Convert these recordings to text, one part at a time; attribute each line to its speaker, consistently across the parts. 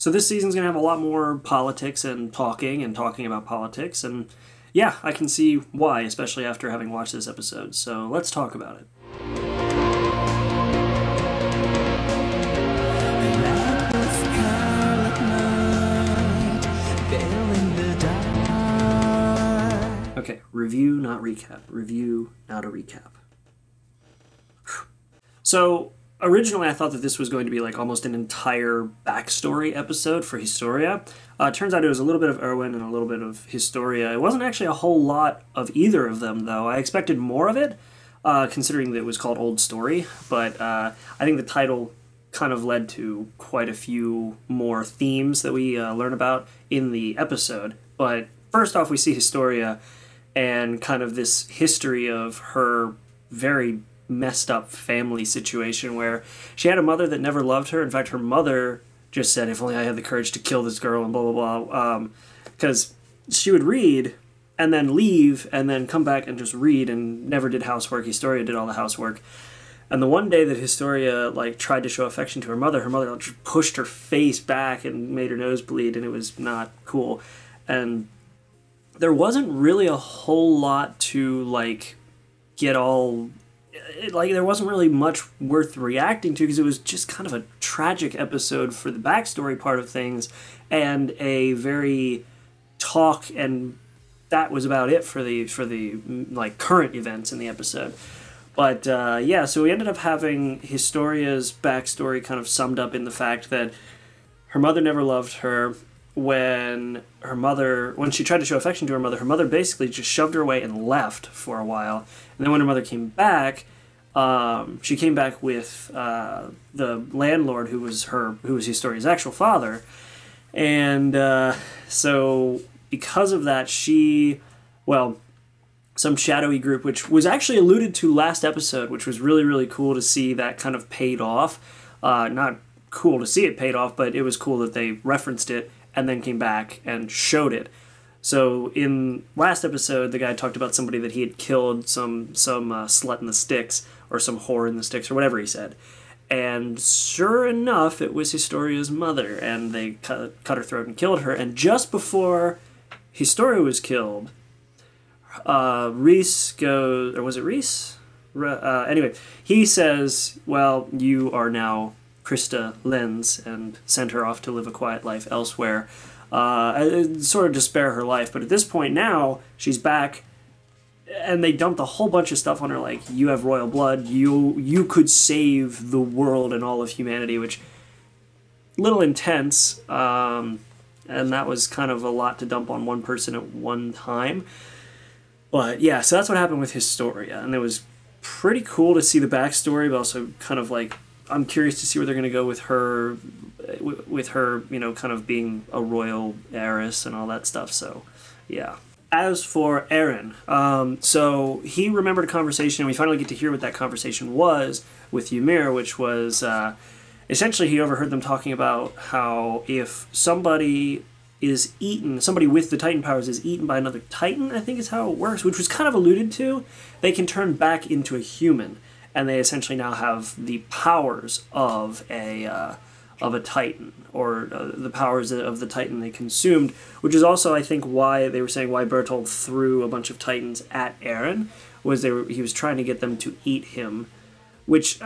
Speaker 1: So this season's going to have a lot more politics and talking about politics, and yeah, I can see why, especially after having watched this episode. So let's talk about it. Okay, review, not recap. Review, not a recap. So, originally I thought that this was going to be like almost an entire backstory episode for Historia. Turns out it was a little bit of Erwin and a little bit of Historia. It wasn't actually a whole lot of either of them, though. I expected more of it, considering that it was called Old Story, but I think the title kind of led to quite a few more themes that we learn about in the episode. But first off, we see Historia and kind of this history of her very messed up family situation where she had a mother that never loved her. In fact, her mother just said, if only I had the courage to kill this girl and blah, blah, blah. Because she would read and then leave and then come back and just read and never did housework. Historia did all the housework. And the one day that Historia tried to show affection to her mother just pushed her face back and made her nose bleed, and it was not cool. And there wasn't really a whole lot to get all... there wasn't really much worth reacting to because it was just kind of a tragic episode for the backstory part of things and a very talk, and that was about it for the current events in the episode. But yeah, so we ended up having Historia's backstory kind of summed up in the fact that her mother never loved her. When she tried to show affection to her mother basically just shoved her away and left for a while. And then when her mother came back, she came back with the landlord who was Historia's actual father. And so because of that, some shadowy group, which was actually alluded to last episode, which was really, really cool to see that kind of paid off. Not cool to see it paid off, but it was cool that they referenced it and then came back and showed it. So in last episode, the guy talked about somebody that he had killed, some slut in the sticks, or some whore in the sticks, or whatever he said. And sure enough, it was Historia's mother, and they cut her throat and killed her. And just before Historia was killed, Reese goes, or was it Reese? Anyway, he says, well, you are now Krista Lenz, and sent her off to live a quiet life elsewhere, sort of to spare her life. But at this point now, she's back, and they dumped a whole bunch of stuff on her, like, you have royal blood, you could save the world and all of humanity, which, little intense, and that was kind of a lot to dump on one person at one time. But yeah, so that's what happened with Historia, and it was pretty cool to see the backstory, but also kind of I'm curious to see where they're going to go with her, kind of being a royal heiress and all that stuff, so, yeah. As for Eren, so he remembered a conversation, and we finally get to hear what that conversation was with Ymir, which was, essentially he overheard them talking about how if somebody with the Titan powers is eaten by another Titan, I think is how it works, which was kind of alluded to, they can turn back into a human. And they essentially now have the powers of a Titan, or the powers of the Titan they consumed, which is also, I think, why they were saying why Bertolt threw a bunch of Titans at Eren, was he was trying to get them to eat him, which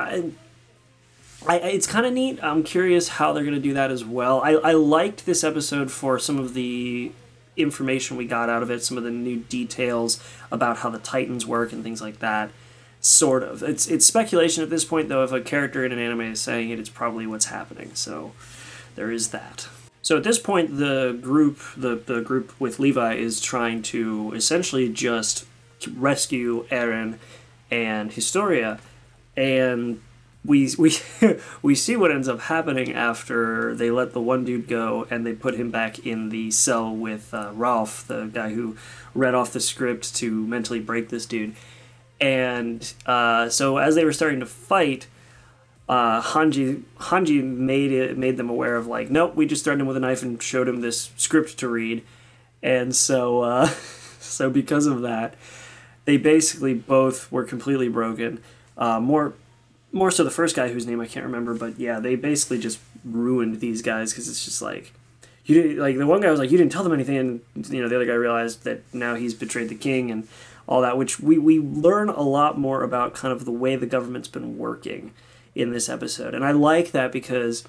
Speaker 1: it's kind of neat. I'm curious how they're going to do that as well. I liked this episode for some of the information we got out of it, some of the new details about how the Titans work and things like that. Sort of. It's speculation at this point, though. If a character in an anime is saying it, it's probably what's happening. So there is that. So at this point, the group with Levi is trying to essentially just rescue Eren and Historia, and we see what ends up happening after they let the one dude go and they put him back in the cell with Ralph, the guy who read off the script to mentally break this dude. And so as they were starting to fight, Hanji made them aware of nope, we just threatened him with a knife and showed him this script to read. And so so because of that, they basically both were completely broken. More so the first guy whose name I can't remember, but yeah, they basically just ruined these guys, because it's just like, you didn't, like, the one guy was like, you didn't tell them anything, and the other guy realized that now he's betrayed the king and all that, which we learn a lot more about kind of the way the government's been working in this episode. And I like that, because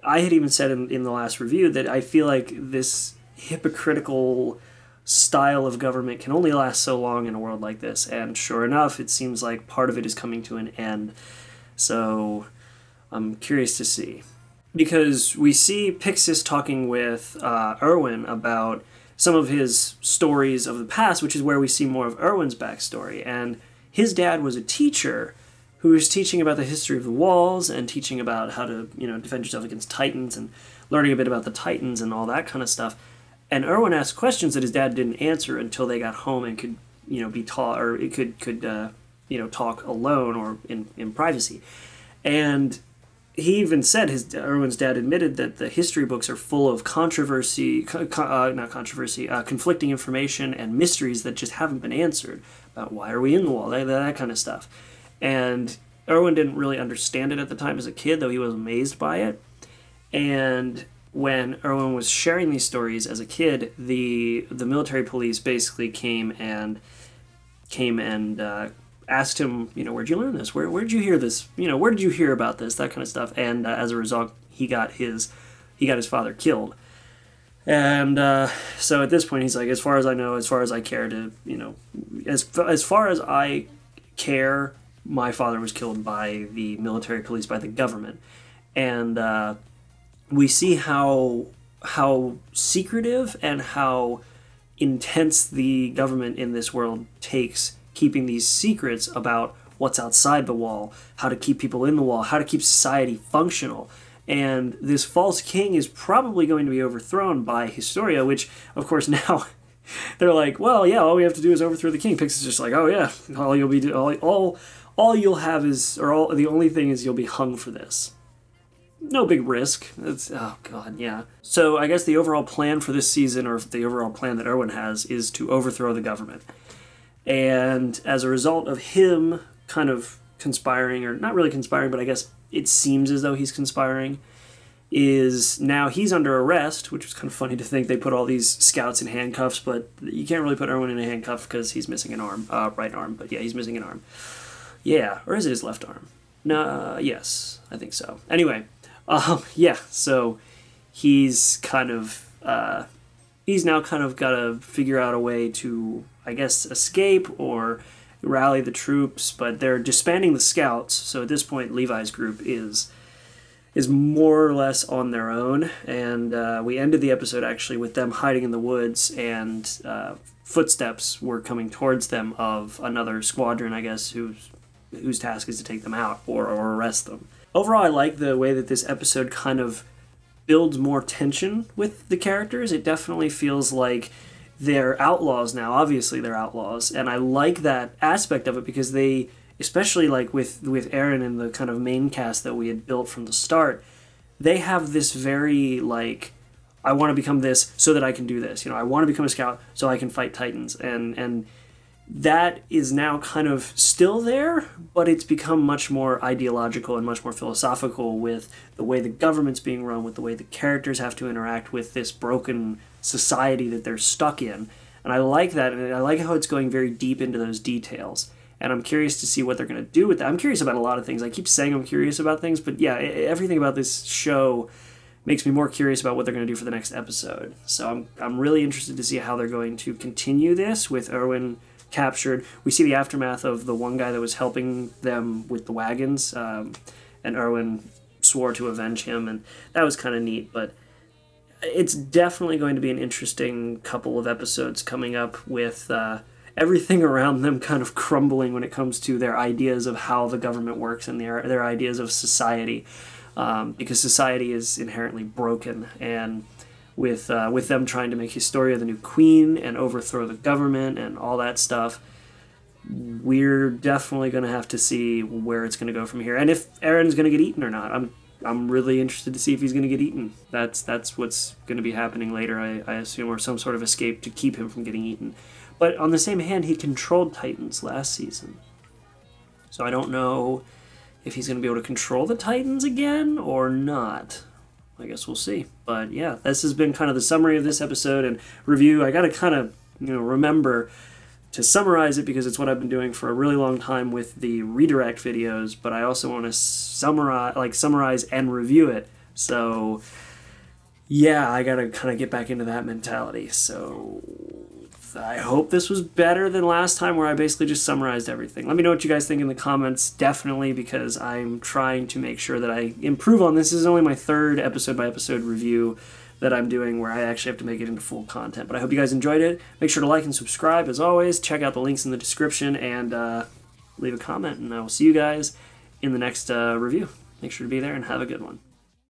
Speaker 1: I had even said in the last review that I feel like this hypocritical style of government can only last so long in a world like this, and sure enough, it seems like part of it is coming to an end. So I'm curious to see, because we see Pixis talking with Erwin about some of his stories of the past, which is where we see more of Erwin's backstory. And his dad was a teacher who was teaching about the history of the walls and teaching about how to, defend yourself against Titans and learning a bit about the Titans and all that kind of stuff. And Erwin asked questions that his dad didn't answer until they got home and could, be taught, or it could talk alone or in privacy. And he even said, Erwin's dad admitted that the history books are full of conflicting information and mysteries that just haven't been answered about why are we in the wall, that kind of stuff. And Erwin didn't really understand it at the time as a kid, though he was amazed by it. And when Erwin was sharing these stories as a kid, the military police basically came and asked him, where'd you learn this? Where'd you hear this? Where did you hear about this? That kind of stuff. And as a result, he got his father killed. And so at this point, he's like, as far as I know, as far as I care to, as far as I care, my father was killed by the military police, by the government. And we see how secretive and how intense the government in this world takes keeping these secrets about what's outside the wall, how to keep people in the wall, how to keep society functional. And this false king is probably going to be overthrown by Historia, which, of course, now they're like, well, yeah, all we have to do is overthrow the king. Pix is just like, oh yeah, all you'll have is, or the only thing is you'll be hung for this. No big risk. Oh god, yeah. So I guess the overall plan for this season, or the overall plan that Erwin has, is to overthrow the government. And as a result of him kind of conspiring, or not really conspiring, but I guess it seems as though he's conspiring, is now he's under arrest, which was kind of funny to think they put all these scouts in handcuffs, but you can't really put Erwin in a handcuff because he's missing an arm, right arm, but yeah, he's missing an arm. Yeah, or is it his left arm? No, yes, I think so. Anyway, yeah, so he's kind of, he's now kind of got to figure out a way to, I guess, escape or rally the troops, but they're disbanding the scouts, so at this point Levi's group is more or less on their own, and we ended the episode actually with them hiding in the woods, and footsteps were coming towards them of another squadron, I guess, whose task is to take them out or arrest them. Overall, I like the way that this episode kind of builds more tension with the characters. It definitely feels like they're outlaws now. Obviously, they're outlaws, and I like that aspect of it because they, especially like with Aaron and the kind of main cast that we had built from the start, they have this very like, I want to become this so that I can do this. I want to become a scout so I can fight Titans, and that is now kind of still there, but it's become much more ideological and much more philosophical with the way the government's being run, with the way the characters have to interact with this broken society that they're stuck in. And I like that, and I like how it's going very deep into those details. And I'm curious to see what they're going to do with that. I'm curious about a lot of things. I keep saying I'm curious about things, but yeah, everything about this show makes me more curious about what they're going to do for the next episode. So I'm really interested to see how they're going to continue this with Erwin captured. We see the aftermath of the one guy that was helping them with the wagons, and Erwin swore to avenge him, and that was kind of neat. But it's definitely going to be an interesting couple of episodes coming up with everything around them kind of crumbling when it comes to their ideas of how the government works and their ideas of society, because society is inherently broken, and with them trying to make Historia the new queen and overthrow the government and all that stuff, we're definitely going to have to see where it's going to go from here, and if Aaron's going to get eaten or not. I'm really interested to see if he's going to get eaten. That's what's going to be happening later, I assume, or some sort of escape to keep him from getting eaten. But on the same hand, he controlled Titans last season, so I don't know if he's going to be able to control the Titans again or not. I guess we'll see. But yeah, this has been kind of the summary of this episode and review. I got to kind of, remember to summarize it because it's what I've been doing for a really long time with the redirect videos, but I also want to summarize and review it. So yeah, I got to kind of get back into that mentality. So I hope this was better than last time where I basically just summarized everything. Let me know what you guys think in the comments, definitely, because I'm trying to make sure that I improve on this. This is only my third episode-by-episode review that I'm doing where I actually have to make it into full content. But I hope you guys enjoyed it. Make sure to like and subscribe, as always. Check out the links in the description and leave a comment, and I will see you guys in the next review. Make sure to be there and have a good one.